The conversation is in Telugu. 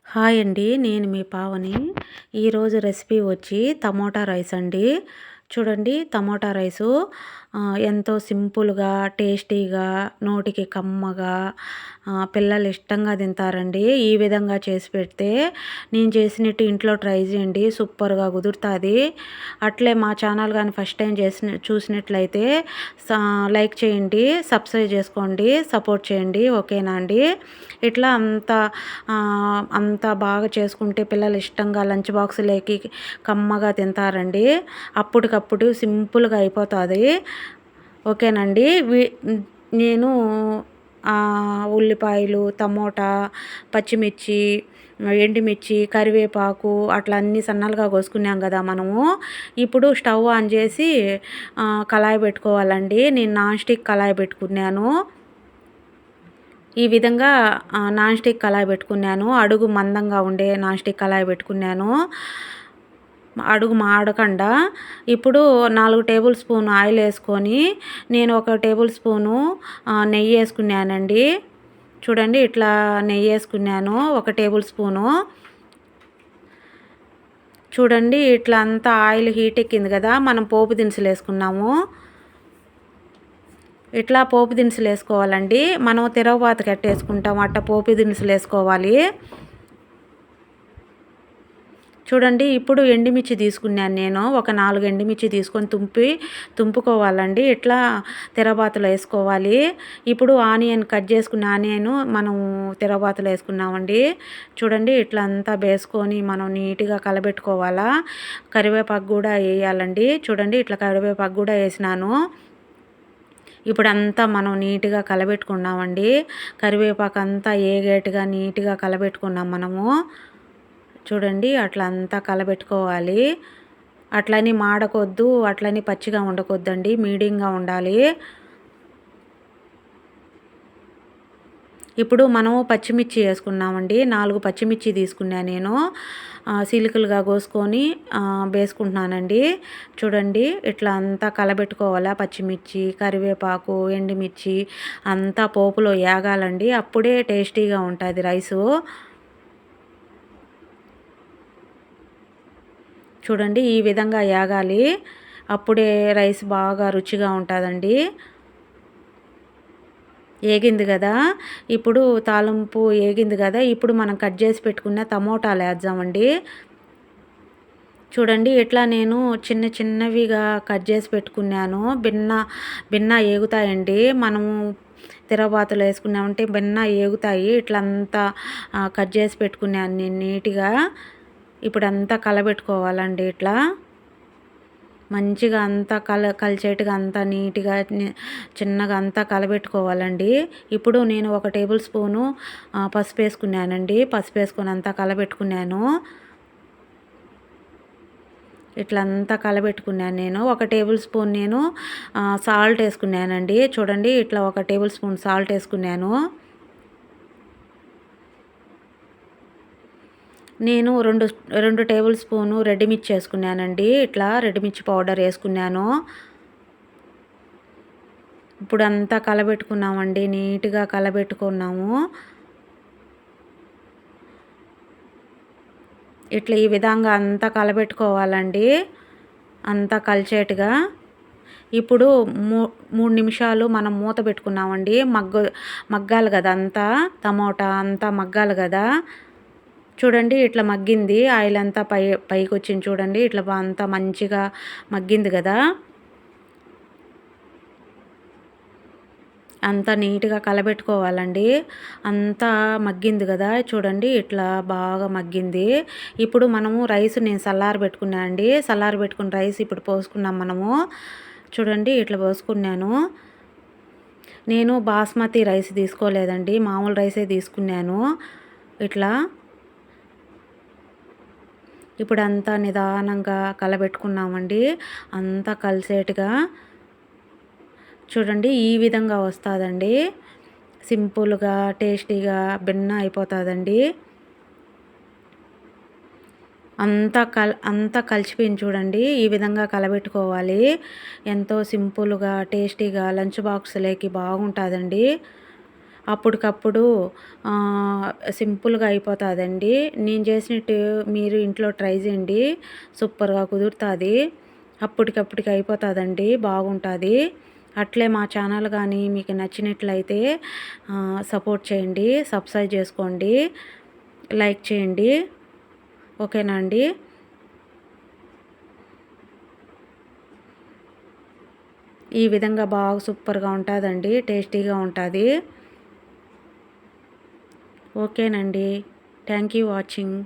హాయ్ అండి. నేను మీ పావని. ఈరోజు రెసిపీ వచ్చి టమోటా రైస్ అండి. చూడండి టమోటా రైసు ఎంతో సింపుల్‌గా, టేస్టీగా, నోటికి కమ్మగా పిల్లలు ఇష్టంగా తింటారండి. ఈ విధంగా చేసి పెడితే నేను చేసినట్టు ఇంట్లో ట్రై చేయండి. సూపర్‌గా కుదురుతాది. అట్లే మా ఛానల్ గాని ఫస్ట్ టైం చూసినట్లయితే లైక్ చేయండి, సబ్స్క్రైబ్ చేసుకోండి, సపోర్ట్ చేయండి. ఓకేనా అండి? ఇట్లా అంత బాగా చేసుకుంటే పిల్లలు ఇష్టంగా లంచ్ బాక్స్‌లోకి కమ్మగా తింటారండి. అప్పటికప్పుడు సింపుల్‌గా అయిపోతుంది. ఓకేనండి. నేను ఉల్లిపాయలు, టమోటా, పచ్చిమిర్చి, ఎండుమిర్చి, కరివేపాకు అట్లా అన్నీ సన్నలుగా కోసుకున్నాం కదా మనము. ఇప్పుడు స్టవ్ ఆన్ చేసి కళాయి పెట్టుకోవాలండి. నేను నాన్ స్టిక్ కళాయి పెట్టుకున్నాను. ఈ విధంగా నాన్ స్టిక్ కళాయి పెట్టుకున్నాను. అడుగు మందంగా ఉండే నాన్ స్టిక్ కళాయి పెట్టుకున్నాను. అడుగు మాడకుండా. ఇప్పుడు 4 టేబుల్ స్పూన్ ఆయిల్ వేసుకొని నేను 1 టేబుల్ స్పూను నెయ్యి వేసుకున్నానండి. చూడండి ఇట్లా నెయ్యి వేసుకున్నాను 1 టేబుల్ స్పూను. చూడండి ఇట్లా అంతా ఆయిల్ హీట్ ఎక్కింది కదా, మనం పోపు దినుసులు వేసుకున్నాము. ఇట్లా పోపు దినుసులు వేసుకోవాలండి. మనం తిరగబాతు కట్టేసుకుంటాం, అట్ట పోపు దినుసులు వేసుకోవాలి. చూడండి ఇప్పుడు ఎండుమిర్చి తీసుకున్నాను నేను. ఒక 4 ఎండుమిర్చి తీసుకొని తుంపుకోవాలండి. ఇట్లా తిరగబాతులో వేసుకోవాలి. ఇప్పుడు ఆనియన్ కట్ చేసుకున్న ఆనియన్ మనం తిరగబాతులో వేసుకున్నామండి. చూడండి ఇట్లా అంతా వేసుకొని మనం నీట్గా కలబెట్టుకోవాలా. కరివేపాకు కూడా వేయాలండి. చూడండి ఇట్లా కరివేపాకు కూడా వేసినాను. ఇప్పుడంతా మనం నీట్గా కలబెట్టుకున్నామండి. కరివేపాకు అంతా ఏగేట్టుగా నీట్గా కలబెట్టుకున్నాం మనము. చూడండి అట్లా అంతా కలబెట్టుకోవాలి. అట్లని మాడకొద్దు, అట్లని పచ్చిగా ఉండకొద్దండి, మీడియంగా ఉండాలి. ఇప్పుడు మనము పచ్చిమిర్చి వేసుకున్నామండి. 4 పచ్చిమిర్చి తీసుకున్నాను నేను. సిలుకలుగా కోసుకొని వేసుకుంటున్నానండి. చూడండి ఇట్లా అంతా కలబెట్టుకోవాలా. పచ్చిమిర్చి, కరివేపాకు, ఎండుమిర్చి అంతా పోపులో ఏగాలండి. అప్పుడే టేస్టీగా ఉంటుంది రైసు. చూడండి ఈ విధంగా ఏగాలి. అప్పుడే రైస్ బాగా రుచిగా ఉంటుందండి. ఏగింది కదా, ఇప్పుడు తాలింపు ఏగింది కదా, ఇప్పుడు మనం కట్ చేసి పెట్టుకున్న టమోటాలు వేద్దామండి. చూడండి ఇట్లా నేను చిన్న చిన్నవిగా కట్ చేసి పెట్టుకున్నాను. భిన్న ఏగుతాయండి. మనము తిరగబాతులో వేసుకున్నామంటే భిన్న ఏగుతాయి. ఇట్లా అంతా కట్ చేసి పెట్టుకున్నాను నేను నీట్గా. ఇప్పుడు అంతా కలబెట్టుకోవాలండి. ఇట్లా మంచిగా అంతా కలిసేట్టుగా అంతా నీట్గా చిన్నగా అంతా కలబెట్టుకోవాలండి. ఇప్పుడు నేను 1 టేబుల్ స్పూను పసుపు వేసుకున్నానండి. పసుపు వేసుకొని అంతా కలబెట్టుకున్నాను. ఇట్లా అంతా కలబెట్టుకున్నాను నేను. 1 టేబుల్ స్పూన్ నేను సాల్ట్ వేసుకున్నానండి. చూడండి ఇట్లా 1 టేబుల్ స్పూన్ సాల్ట్ వేసుకున్నాను. నేను 2 టేబుల్ స్పూను రెడ్ మిర్చి వేసుకున్నానండి. ఇట్లా రెడ్ మిర్చి పౌడర్ వేసుకున్నాను. ఇప్పుడు అంతా కలబెట్టుకున్నామండి. నీట్గా కలబెట్టుకున్నాము. ఇట్లా ఈ విధంగా అంతా కలబెట్టుకోవాలండి. అంతా కలిసేట్టుగా. ఇప్పుడు 3 నిమిషాలు మనం మూత పెట్టుకున్నామండి. మగ్గాలి కదా అంతా, టమోటా అంతా మగ్గాలి కదా. చూడండి ఇట్లా మగ్గింది. ఆయిల్ అంతా పైకి వచ్చింది చూడండి. ఇట్లా అంతా మంచిగా మగ్గింది కదా. అంతా నీట్గా కలబెట్టుకోవాలండి. అంతా మగ్గింది కదా, చూడండి ఇట్లా బాగా మగ్గింది. ఇప్పుడు మనము రైస్ నేను చల్లారబెట్టుకున్నా అండి. చల్లారబెట్టుకున్న రైస్ ఇప్పుడు పోసుకున్నాం మనము. చూడండి ఇట్లా పోసుకున్నాను. నేను బాస్మతి రైస్ తీసుకోలేదండి, మామూలు రైసే తీసుకున్నాను. ఇట్లా ఇప్పుడు అంతా నిదానంగా కలబెట్టుకున్నామండి. అంతా కలిసేట్టుగా. చూడండి ఈ విధంగా వస్తుందండి. సింపుల్గా టేస్టీగా భిన్న అయిపోతుందండి. అంతా కలిసిపోయింది చూడండి. ఈ విధంగా కలబెట్టుకోవాలి. ఎంతో సింపుల్గా టేస్టీగా లంచ్ బాక్స్లోకి బాగుంటుందండి. అప్పటికప్పుడు సింపుల్‌గా అయిపోతాదండి. నేను చేసినట్టు మీరు ఇంట్లో ట్రై చేయండి. సూపర్‌గా కుదురుతాది. అప్పటికప్పటికి అయిపోతాదండి. బాగుంటాది. అట్లే మా ఛానల్ గానీ మీకు నచ్చినట్లయితే సపోర్ట్ చేయండి. సబ్స్క్రైబ్ చేసుకోండి. లైక్ చేయండి. ఓకేనా అండి? ఈ విధంగా బాగా సూపర్‌గా ఉంటాదండి. టేస్టీగా ఉంటాది. ఓకేనండి. Thank you watching.